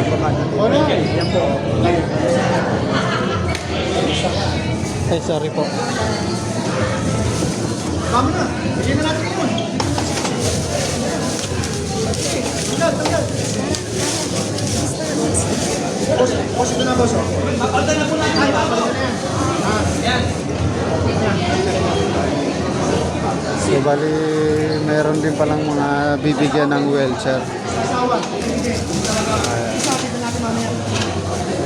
Yan po. Ay, sorry po. Kami na. Bigyan na natin yun. Tanggal. Boss, ito na, boss. Papalda na po natin. Ay, papalda na yan. So, bali, meron din palang mga bibigyan ng wheelchair.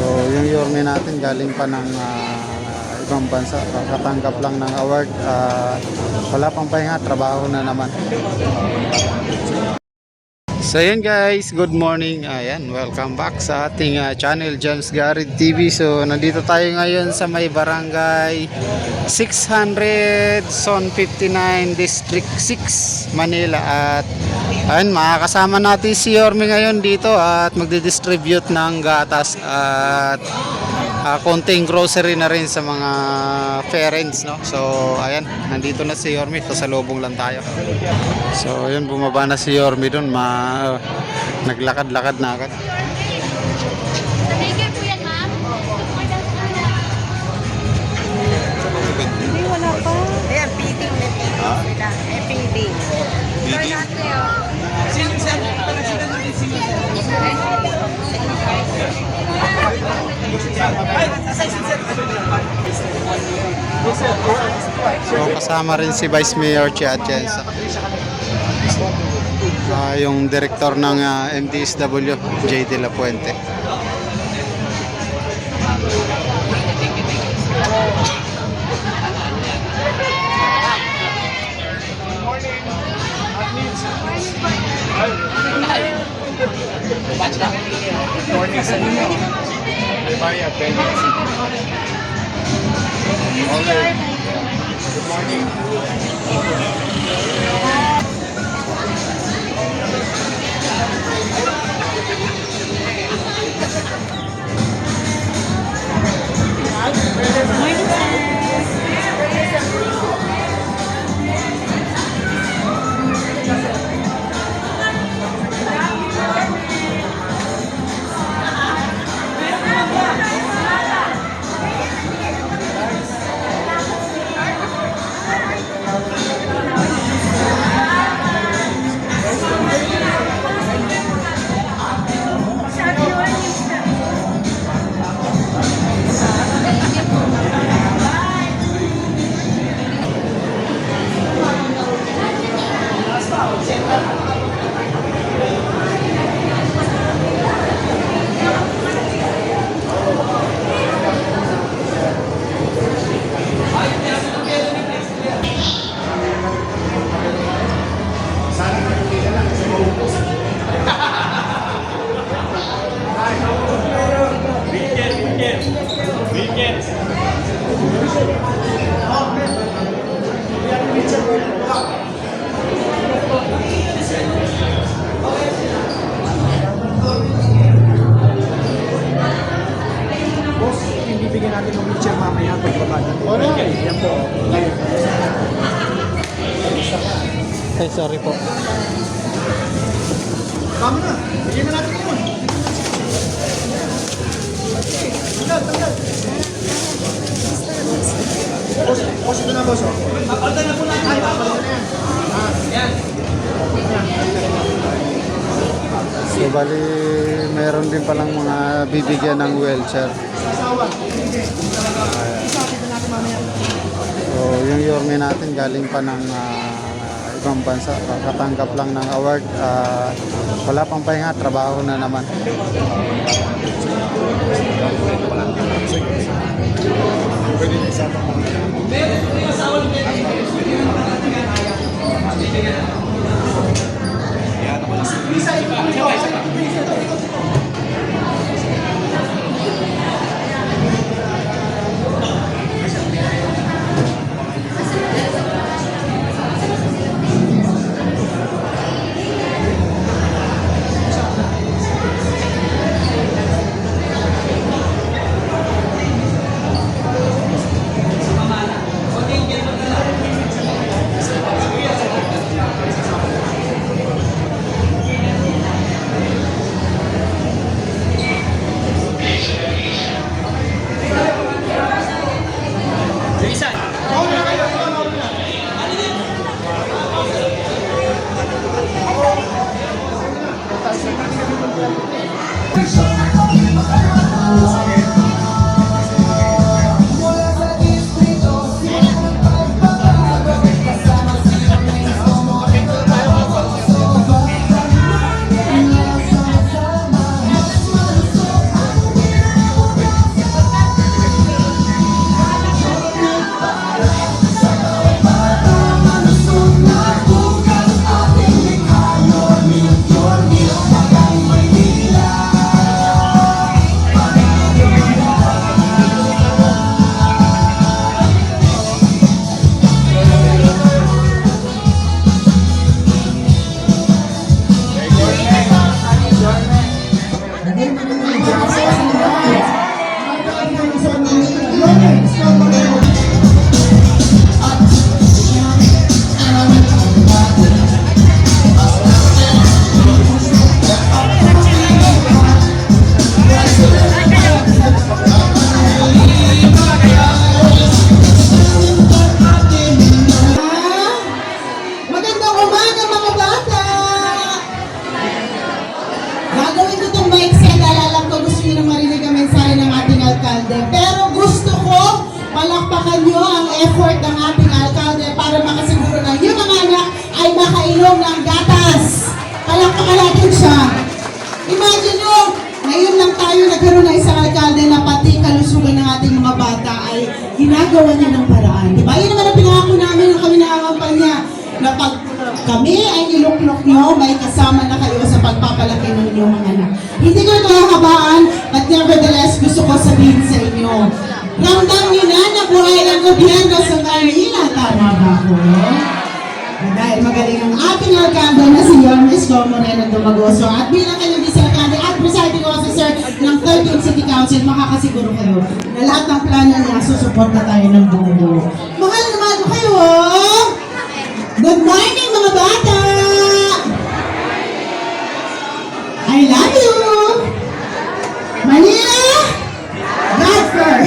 So, yung Yorme natin galing pa ng ibang bansa. Katanggap lang ng award. Wala pang pahinga, trabaho na naman. So yun guys, good morning. Ayan, welcome back sa ating channel James Garrett TV. So nandito tayo ngayon sa may barangay 600 Zone 59 District 6 Manila. At ayun, makakasama natin si Yorme ngayon dito at magdi-distribute ng gatas at konting grocery na rin sa mga parents, no? So ayan, nandito na si Yorme, pasalubong lang tayo. So ayun, bumaba na si Yorme doon, naglakad-lakad na agad. Hindi, wala pa. Ayan, feeding na sila. Feeding. So kasama rin si Vice Mayor Chia Atienza, yung direktor ng MDSW, J. De La Puente. Morning sa inyo. Maria, good morning. Bibigyan natin ng wheelchair mamaya pagbaba natin. Yan po. Ay, sorry po. Kami na. Bigyan na natin yun. Tanggal. Boss, ito na, boss. Papalda na po natin. Ay, papalda na yan. So bali, meron din palang mga bibigyan ng wheelchair. So yung Yorme natin galing pa ng ibang bansa. Katanggap lang ng award. Wala pang pahinga, trabaho na naman. Pwede na isa pa. Magandang umaga mga bata! Gagawin ko itong mic set dahil alam ko gusto nyo na marinig ang mensahe ng ating alkalde. Pero gusto ko palakpakan nyo ang effort ng ating alkalde para makasiguro na yung mga anak ay makainom ng gatas. Palakpakan natin siya. Imagine nyo, ngayon lang tayo nagkaroon ng isang alkalde na pati kalusugan ng ating mga bata ay ginagawa niya ng paraan. Diba? Yan naman ang pinangako namin nung kami nangangampanya na pag kami ay niluklok nyo, may kasama na kayo sa pagpapalaki ng inyong mga anak. Hindi ko ito kakabaan, but nevertheless, gusto ko sabihin sa inyo, ramdam nyo na buhay ng gobyerno sa Maynila. Tama ba ako? Dahil magaling ang ating alkalde na si Yormes Moreno Dumagoso at bilang kanyang vice-alkalde at presiding officer ng 13th City Council, makakasiguro kayo na lahat ng plano niya susuporta tayo ng buo. Mahal na mahal ko kayo! Good morning mga bata! I love you! Manila! Bradford!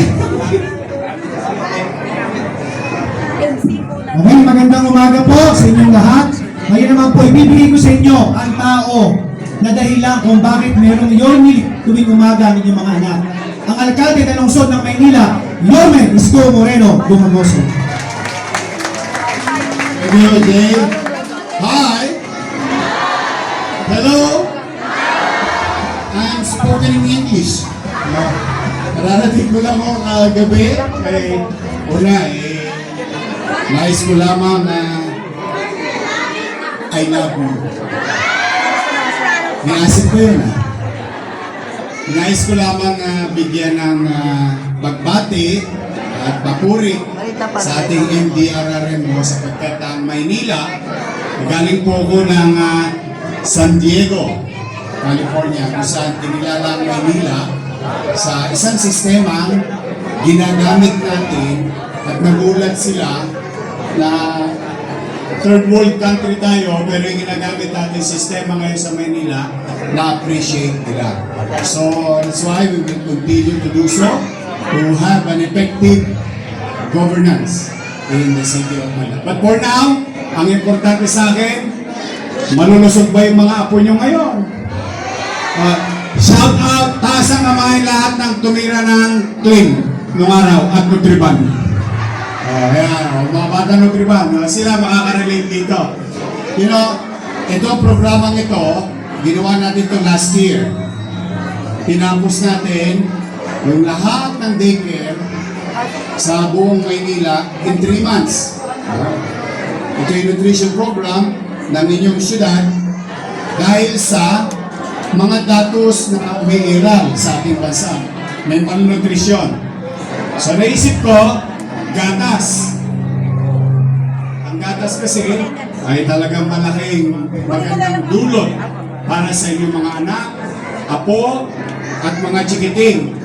Okay, magandang umaga po sa inyong lahat. Ngayon naman po, ibibigay ko sa inyo ang tao na dahilan kung bakit merong Yorme tuwing umaga ang inyong mga anak. Ang alkalde ng lungsod ng Maynila, Yorme Isko Moreno Dumagoso. Hello, Jay. Hi. Hello. I'm spoken in English. Nararating ko lang ako kagabi. Una, nais ko lamang na I love you. Niasip ko yun. Nais ko lamang bigyan ng pagbati at papuri sa ating MDRRMO sapagkat ang Maynila, galing po ako ng San Diego, California, kung saan kinilala ang Maynila sa isang sistema ginagamit natin at nagulat sila na third world country tayo pero yung ginagamit natin sistema ngayon sa Maynila na-appreciate nila. So that's why we will continue to do so to have an effective governance in the city of Manila. But for now, ang importante sa akin, malulusog ba yung mga apo nyo ngayon? Shout out, taas ang naman lahat ng tumira ng clean nung araw at Nutriban. Ayan, mga bata Nutriban, sila makaka-relate dito. You know, ito, programang ito, ginawa natin ito last year. Tinapos natin yung lahat ng daycare sa buong Maynila in 3 months. Ito yung nutrition program ng inyong syudad dahil sa mga datos na umiiral sa ating bansa. May malnutrisyon. So naisip ko, gatas. Ang gatas kasi ay talagang malaking magandang dulot para sa inyong mga anak, apo, at mga chikiting.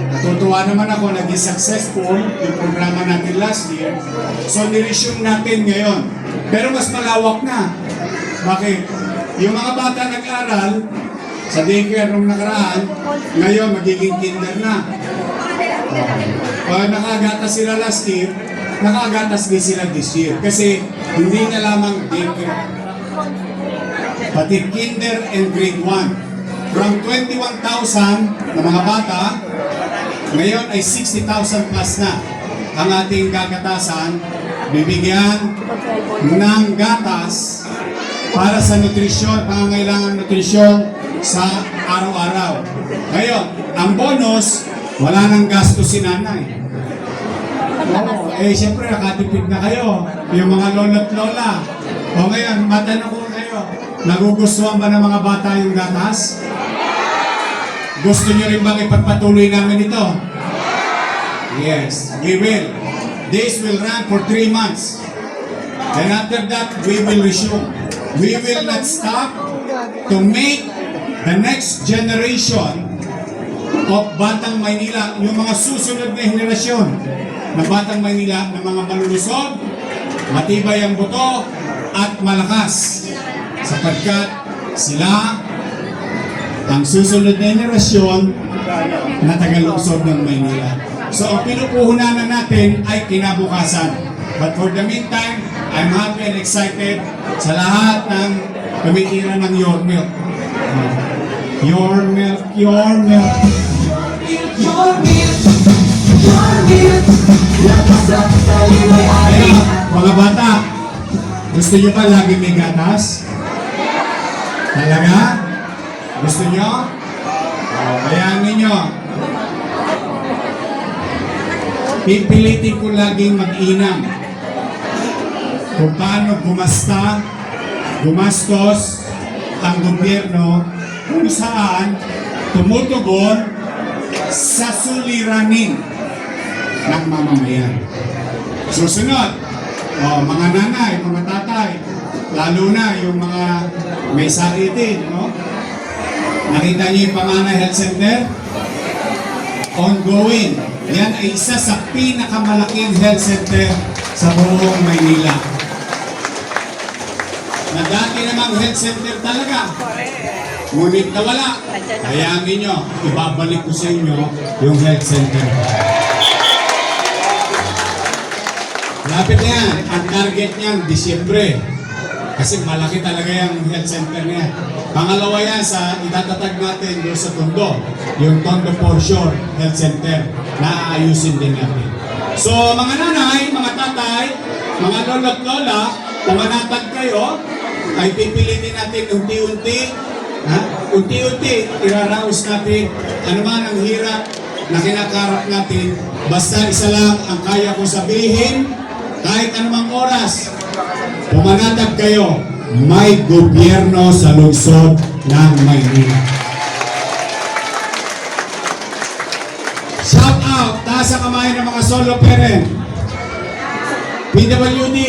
Natutuwa naman ako, naging successful yung programa natin last year. So, niresume natin ngayon. Pero mas malawak na. Bakit? Yung mga bata nag-aral sa daycare nung nakaraan, ngayon magiging kinder na. Pag nakagatas sila last year, nakagatas din sila this year. Kasi hindi na lamang daycare, pati kinder and grade 1. from 21,000 na mga bata, ngayon ay 60,000 plus na ang ating gagatasan, bibigyan ng gatas para sa nutrisyon, pangangailangan nutrisyon sa araw-araw. Ngayon, ang bonus, wala nang gasto si nanay. Siyempre nakatipid na kayo, yung mga lolo't lola. O ngayon, matanong ko kayo, nagugustuhan ba ng mga bata yung gatas? Gusto nyo rin bang ipagpatuloy namin ito? Yes, we will. This will run for 3 months. And after that, we will resume. We will not stop to make the next generation of Batang Maynila, yung mga susunod na henerasyon ng Batang Maynila, ng mga malulusog, matibay ang buto, at malakas. Sapagkat sila ang susunod na henerasyon na tagalungsod ng Maynila. So ang pinupuhunan natin ay kinabukasan. But for the meantime, I'm happy and excited sa lahat ng tumitira ng Your Milk. Your Milk, Your Milk. Kaya, mga bata, gusto nyo ba lagi may gatas? Talaga? Gusto nyo? Kaya ninyo. Pipilitin ko laging mag-inam kung paano gumastos ang gobyerno kung saan tumutugon sa suliranin ng mamamayan. Susunod, mga nanay, mga tatay, lalo na yung mga may sakit, no? Nakita niyo yung Pamana Health Center? Ongoing. Yan ay isa sa pinakamalaking health center sa buong Maynila. Na dati namang health center talaga. Ngunit nawala. Kaya ninyo, ibabalik ko sa inyo yung health center. Lapit na yan. Ang target niyan, Disyembre. Kasi malaki talaga yung health center niya. Pangalawa yan sa itatatag natin doon sa Tondo. Yung Tondo Portion Health Center na aayusin din natin. So mga nanay, mga tatay, mga lolo't lola, kung manatag kayo, ay pipilitin natin unti-unti, iraraos natin anuman ang hirap na kinakarap natin. Basta isa lang ang kaya ko sabihin, kahit anumang oras, pumanatag kayo, may gobyerno sa lungsod ng Maynila. Shout out, taas ang kamay ng mga solo parent, PWD,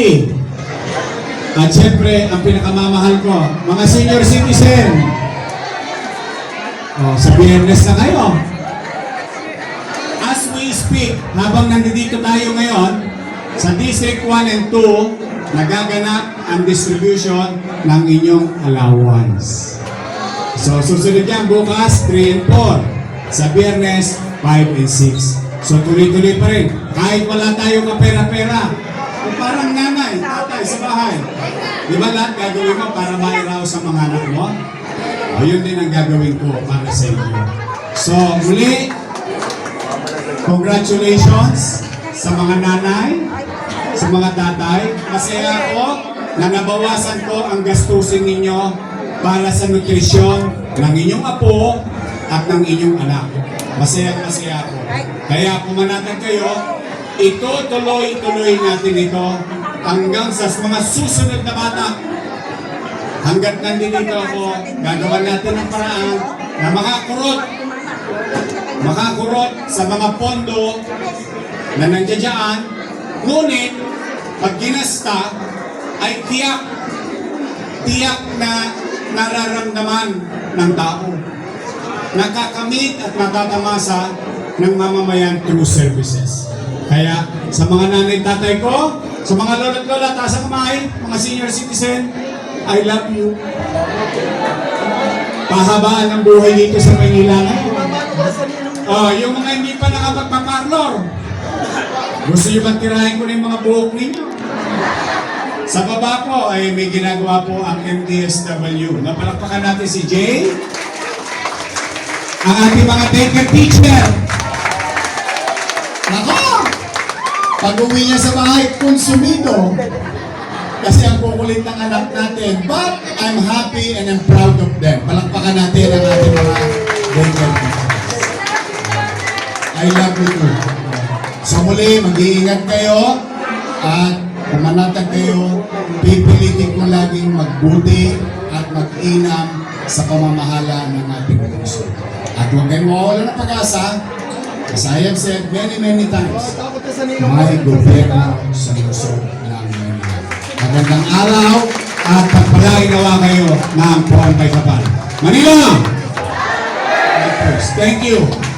at syempre, ang pinakamamahal ko, mga senior citizen. Sa Biyernes na kayo. As we speak, habang nandito tayo ngayon, sa District 1 and 2, nagaganap ang distribution ng inyong allowance. So, susunod yan bukas, 3 and 4. Sa Biyernes, 5 and 6. So, tuloy-tuloy pa rin. Kahit wala tayong kapera-pera, parang nanay, tatay sa bahay. Di ba lahat gagawin mo para mairaw sa mga anak mo? O, yun din ang gagawin ko para sa inyo. So, muli, congratulations sa mga nanay, sa mga tatay. Masaya ako na nabawasan ko ang gastusin ninyo para sa nutrisyon ng inyong apo at ng inyong anak. Masaya ako. Kaya pumanatag kayo, itutuloy natin ito hanggang sa mga susunod na bata. Hanggat nandito ako, gagawan natin ang paraan na makakurot sa mga pondo na nandiyan. Ngunit, pag ginasta, ay tiyak na nararamdaman ng tao. Nakakamit at natatamasa ng mamamayan through services. Kaya, sa mga nanay tatay ko, sa mga lolo't lola, taas ang kamay, mga senior citizen, I love you. Pahabaan ang buhay dito sa Maynila ngayon. Yung mga hindi pa nakapagpaparlor, gusto nyo bang tirahin ko na yung mga buhok ninyo? Sa baba po ay may ginagawa po ang MDSW. Napalakpakan natin si Jay. ang ating mga daycare teacher. Nako! Pag-uwi niya sa bahay, konsumido. Kasi ang kukulit ng anak natin. But I'm happy and I'm proud of them. Palakpakan natin ang ating mga daycare teachers. I love you too. Sa muli, mag-iingat kayo at pumanatag kayo. Pipilitin ko laging magbuti at mag-inam sa pamamahala ng ating puso. At huwag kayong mawawala ng pag-asa. As I have said many times, may gobyerno sa lungsod ng Manila. Magandang araw at pagpalain nawa kayo ng Puan Bay Kapal. Manila! Thank you.